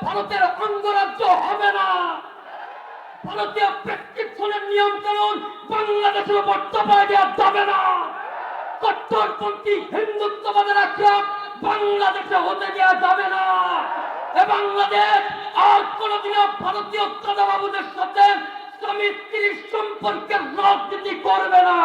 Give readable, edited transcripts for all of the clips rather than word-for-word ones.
ভারতের অঙ্গরাজ্য হবে না। ভারতীয় প্রেসক্রিপশনের নিয়ম কানুন বাংলাদেশের উপর চাপায় দেওয়া যাবে না। কট্টরপন্থী হিন্দুত্ববাদের আক্রমণ বাংলাদেশে হতে দেওয়া যাবে না। এ বাংলাদেশ আর কোনদিনও ভারতীয় দাদাবাবুদের সাথে স্বামী স্ত্রীর সম্পর্কের রাজনীতি করবে না।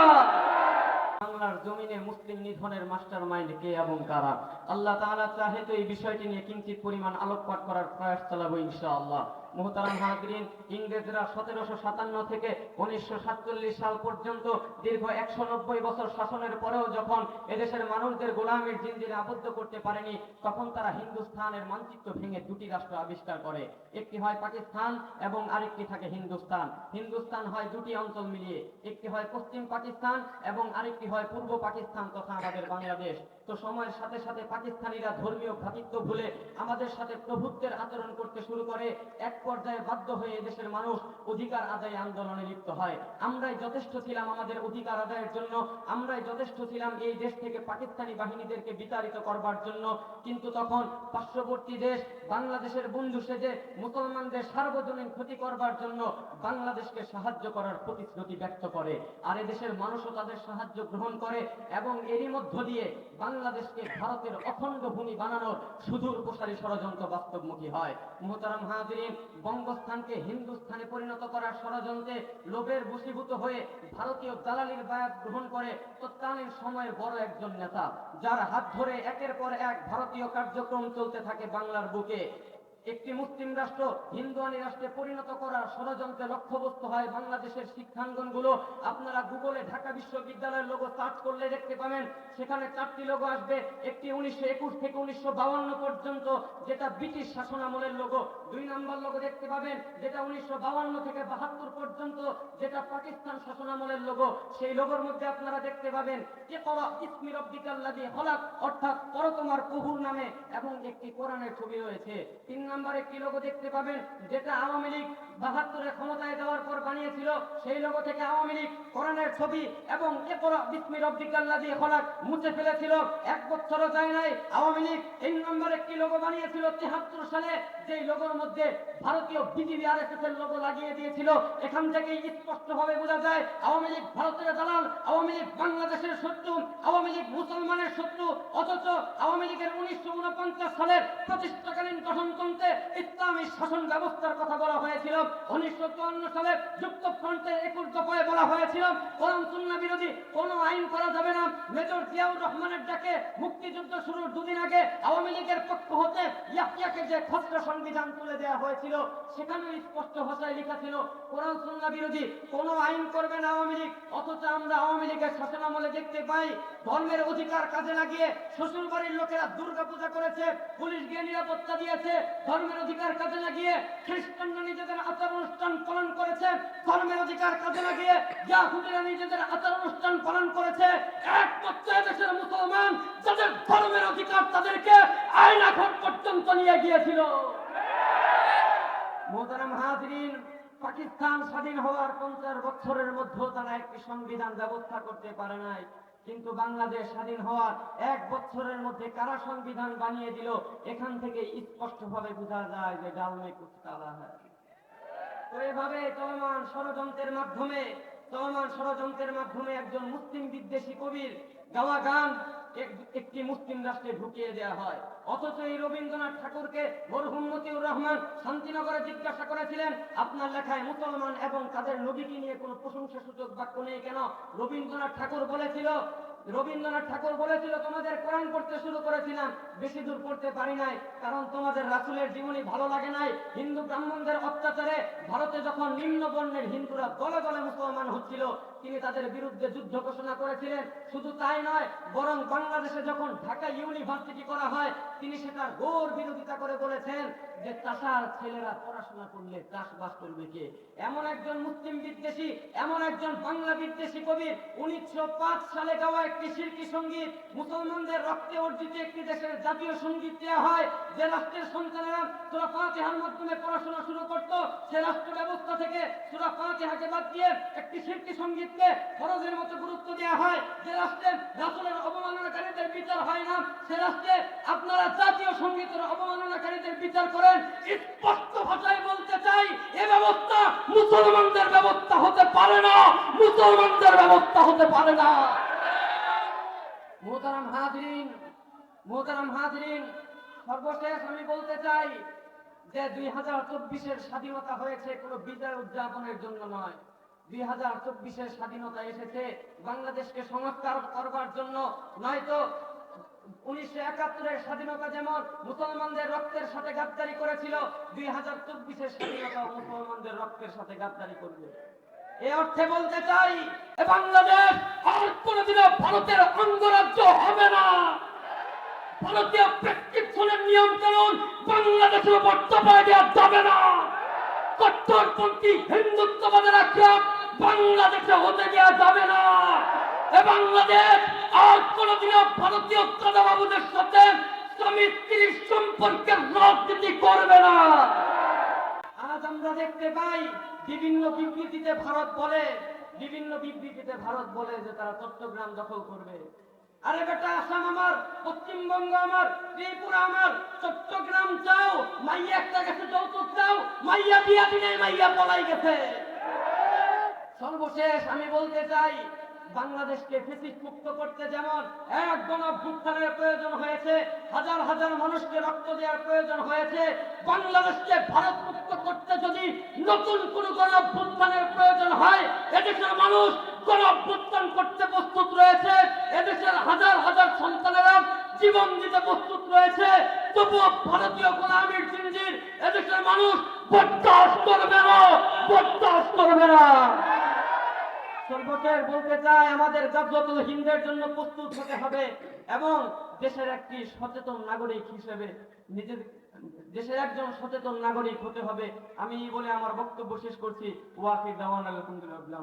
বাংলার জমিনে মুসলিম নিধনের মাস্টার মাইন্ড কে এবং কারা? আল্লাহ তাআলা চাহে তো এই বিষয়টি নিয়ে কিঞ্চিত পরিমাণ আলোকপাত করার প্রয়াস চালাবো ইনশাআল্লাহ। মুহতারাম হাজরিন, ইংরেজরা 1757 থেকে 1947 সাল পর্যন্ত দীর্ঘ 190 বছর শাসনের পরেও যখন এদেশের মানুষদের গোলামীর জিঞ্জিরে আবদ্ধ করতে পারেনি, তখন তারা হিন্দুস্তানের মানচিত্র ভেঙে দুটি রাষ্ট্র আবিষ্কার করে। একটি হয় পাকিস্তান এবং আরেকটি থাকে হিন্দুস্তান। হিন্দুস্তান হয় দুটি অঞ্চল মিলিয়ে, একটি হয় পশ্চিম পাকিস্তান এবং আরেকটি হয় পূর্ব পাকিস্তান তথা আমাদের বাংলাদেশ। তো সময়ের সাথে সাথে পাকিস্তানিরা ধর্মীয় ভ্রাতৃত্ব ভুলে আমাদের সাথে প্রভুত্বের আচরণ করতে শুরু করে। এক পর্যায়ে বাধ্য হয়ে দেশের মানুষ অধিকার আদায় আন্দোলনে লিপ্ত হয়। আমরাই যথেষ্ট ছিলাম আমাদের অধিকার আদায়ের জন্য, আমরাই যথেষ্ট ছিলাম এই দেশ থেকে পাকিস্তানি বাহিনীদেরকে বিতাড়িত করবার জন্য। কিন্তু তখন পার্শ্ববর্তী দেশ বাংলাদেশের বন্ধু সেজে মুসলমানদের সার্বজনীন ক্ষতি করবার জন্য বাংলাদেশকে সাহায্য করার প্রতিশ্রুতি ব্যক্ত করে। আর এদেশের মানুষও তাদের সাহায্য গ্রহণ করে এবং এরই মধ্য দিয়ে বাংলাদেশকে ভারতের অখণ্ড ভূমি বানানোর সুদূর প্রসারী ষড়যন্ত্র বাস্তবমুখী হয়। মুহতারাম হাজরিন, বঙ্গস্থানকে হিন্দুস্থানে পরিণত করার ষড়যন্ত্রে লোভের বশীভূত হয়ে ভারতীয় দালালির বায়াত গ্রহণ করে তৎকালীন সময়ের বড় একজন নেতা, যার হাত ধরে একের পর এক ভারতীয় কার্যক্রম চলতে থাকে বাংলার বুকে। একটি মুসলিম রাষ্ট্র হিন্দুয়ানি রাষ্ট্রে পরিণত করার ষড়যন্ত্রে লক্ষ্যবস্তু হয় বাংলাদেশের শিক্ষাঙ্গনগুলো। আপনারা গুগলে ঢাকা বিশ্ববিদ্যালয়ের লোগো সার্চ করলে দেখতে পাবেন, সেখানে 4টি লোগো আসবে। একটি 1921 থেকে 1952 পর্যন্ত, যেটা ব্রিটিশ শাসনামলের লোগো। 2 নম্বর লোগো দেখতে পাবেন, যেটা 1952 থেকে 72 পর্যন্ত, যেটা পাকিস্তান শাসনামলের লোগো। সেই লোগোর মধ্যে আপনারা দেখতে পাবেন ইকরা বিসমি রাব্বিকাল্লাযী খলাক, অর্থাৎ পড়ো তোমার প্রভুর নামে, এবং একটি কোরআনের ছবি রয়েছে। 3 নম্বরে একটি লোগো দেখতে পাবেন, যেটা আওয়ামী লীগ 72-এ ক্ষমতায় যাওয়ার পর বানিয়েছিল। সেই লোগো থেকে আওয়ামী লীগ কোরআনের ছবি এবং ইকরা বিসমি রাব্বিকাল্লাযী খলাক মুছে ফেলেছিল। 1 বছরও যায় নাই, আওয়ামী লীগ 3 নম্বরে একটি লোগো বানিয়েছিল 73 সালে, যেই লোগোর মধ্যে ভারতীয় বিজিবি আরএসএস এর লোগো লাগিয়ে দিয়েছিল। এখান থেকেই স্পষ্টভাবে বোঝা যায় আওয়ামী লীগ ভারতের দালাল, আওয়ামী লীগ বাংলাদেশের শত্রু, আওয়ামী লীগ মুসলমানের শত্রু। অথচ আওয়ামী লীগের 1949 সালের প্রতিষ্ঠাকালীন গঠনতন্ত্রে ইসলামী শাসন ব্যবস্থার কথা বলা হয়েছিল। 1954 সালে যুক্তফ্রন্টের 21 দফায় বলা হয়েছিল কোরআন সুন্নাহ বিরোধী কোনো আইন করা যাবে না। মেজর জিয়াউর রহমানের ডাকে মুক্তিযুদ্ধ শুরুর 2 দিন আগে আওয়ামী লীগের পক্ষ হতে ইয়াহিয়াকে যে খসড়া সংবিধান তুলে দেওয়া হয়েছিল, সেখানে স্পষ্ট ভাষায় লেখা ছিল কোরআন সুন্নাহ বিরোধী কোনো আইন করবে না আওয়ামী লীগ। অথচ আমরা আওয়ামী লীগের শাসনামলে দেখতে পাই ধর্মের অধিকার কাজে লাগিয়ে শ্বশুর বাড়ির লোকেরা দুর্গা পূজা করেছে, পুলিশ গিয়ে নিরাপত্তা দিয়েছে। ধর্মের অধিকার কাজে লাগিয়ে খ্রিস্টানরা নিজেদের আচার অনুষ্ঠান পালন করেছে, ধর্মের অধিকার কাজে লাগিয়ে ইয়াহুদিরা নিজেদের আচার অনুষ্ঠান পালন করেছে। একমাত্র দেশের মুসলমান যাদের ধর্মের অধিকার, তাদেরকে আয়না ঘর পর্যন্ত নিয়ে গিয়েছিল। মুহতারাম হাজরিন, পাকিস্তান স্বাধীন হওয়ার 50 বছরের মধ্যে তারা একটি সংবিধান ব্যবস্থা করতে পারে নাই। কিন্তু বাংলাদেশ স্বাধীন হওয়ার 1 বছরের মধ্যে কারা সংবিধান বানিয়ে দিল, এখান থেকে স্পষ্টভাবে বোঝা যায় যে ডাল মে কুছ কালা হ্যায়। তো এভাবে চলমান ষড়যন্ত্রের মাধ্যমে একজন মুসলিম বিদ্বেষী কবির গাওয়া গান একটি মুসলিম রাষ্ট্রে ঢুকিয়ে দেওয়া হয়। অথচ এই রবীন্দ্রনাথ ঠাকুরকে মরহুম মতিউর রহমান শান্তিনগরে জিজ্ঞাসা করেছিলেন, আপনার লেখায় মুসলমান এবং তাদের নবীকে নিয়ে কোনো প্রশংসাসূচক বাক্য নেই কেন? রবীন্দ্রনাথ ঠাকুর বলেছিল তোমাদের কোরআন পড়তে শুরু করেছিলাম, বেশি দূর পড়তে পারি নাই, কারণ তোমাদের রাসূলের জীবনী ভালো লাগে নাই। হিন্দু ব্রাহ্মণদের অত্যাচারে ভারতে যখন নিম্ন বর্ণের হিন্দুরা দলে দলে মুসলমান হচ্ছিল, তিনি তাদের বিরুদ্ধে যুদ্ধ ঘোষণা করেছিলেন। শুধু তাই নয়, বরং বাংলাদেশে যখন ঢাকা ইউনিভার্সিটি করা হয়, তিনি সেটার ঘোর বিরোধিতা করে বলেছেন যে চাষার ছেলেরা পড়াশোনা করলে চাষবাস করবে কে? এমন একজন মুসলিম বিদ্বেষী, এমন একজন বাংলা বিদ্বেষী কবি 1905 সালে গাওয়া একটি শিরকি সঙ্গীত, মুসলমানদের রক্তে অর্জিত একটি দেশের জাতীয় সঙ্গীত দেওয়া হয়, যে রাষ্ট্রের সন্তানেরা সূরা ফাতিহার মাধ্যমে পড়াশোনা শুরু করত, সে রাষ্ট্র ব্যবস্থা থেকে সূরা ফাতিহাকে বাদ দিয়ে একটি শিরকি সঙ্গীতকে ফরজের মতো গুরুত্ব দেওয়া হয়। যে রাষ্ট্রে রাসূলের অবমাননাকারীদের বিচার হয় না, সে রাষ্ট্রে আপনারা জাতীয় সঙ্গীতের অবমাননাকারীদের বিচার বিচার করেন। স্পষ্ট ভাষায় বলতে চাই, এ ব্যবস্থা মুসলমানদের ব্যবস্থা হতে পারে না, মুসলমানদের ব্যবস্থা হতে পারে না। মোহতারাম হাজরিন, সর্বশেষ আমি বলতে চাই যে 2024-এর স্বাধীনতা হয়েছে কোনো বিজয় উদযাপনের জন্য নয়। 2024-এর স্বাধীনতা এসেছে বাংলাদেশকে সংস্কার করবার জন্য। নয়তো 1971-এর স্বাধীনতা যেমন মুসলমানদের রক্তের সাথে গাদ্দারি করেছিল, 2024-এর স্বাধীনতা মুসলমানদের রক্তের সাথে গাদ্দারি করবে। এ অর্থে বলতে চাই, এ বাংলাদেশ আর কোনোদিনও ভারতের অঙ্গরাজ্য হবে না। ভারতীয় প্রেসক্রিপশনের নিয়ম কানুন বাংলাদেশের উপর চাপায় দেওয়া যাবে না। কট্টরপন্থী হিন্দুত্ববাদের আক্রমণ বাংলাদেশে হতে দেওয়া যাবে না। এ বাংলাদেশ আর কোনোদিনও ভারতীয় দাদাবাবুদের সাথে স্বামী স্ত্রীর সম্পর্কের রাজনীতি করবে না। আজ আমরা দেখতে পাই বিভিন্ন বিবৃতিতে ভারত বলে যে তারা চট্টগ্রাম দখল করবে। আরে বেটা, আসাম আমার, পশ্চিমবঙ্গ আমার, ত্রিপুরা আমার, চট্টগ্রাম চাও, মাইয়া একটা গেছে যৌতুক চাও, মাইয়া দিয়া দিনে মাইয়া পলাই গেছে। সর্বশেষ আমি বলতে চাই, বাংলাদেশকে ফ্যাসিস্ট মুক্ত করতে যেমন এক গণঅভ্যুত্থানের প্রয়োজন হয়েছে, হাজার হাজার মানুষকে রক্ত দেওয়ার প্রয়োজন হয়েছে, বাংলাদেশকে ভারত মুক্ত করতে যদি নতুন কোন গণঅভ্যুত্থানের প্রয়োজন হয়, এদেশের মানুষ গণঅভ্যুত্থান করতে প্রস্তুত রয়েছে। এদেশের হাজার হাজার সন্তানেরা জীবন দিতে প্রস্তুত রয়েছে। তবুও ভারতীয় গোলামীর জিঞ্জির এদেশের মানুষ বরদাস্ত করবে না। সর্বশেষ বলতে চাই, আমাদের গাজওয়াতুল হিন্দের জন্য প্রস্তুত হতে হবে এবং দেশের একটি সচেতন নাগরিক হিসেবে দেশের একজন সচেতন নাগরিক হতে হবে। আমি বলে আমার বক্তব্য শেষ করছি। ওয়াকির দাওয়ান আলহামদুলিল্লাহ।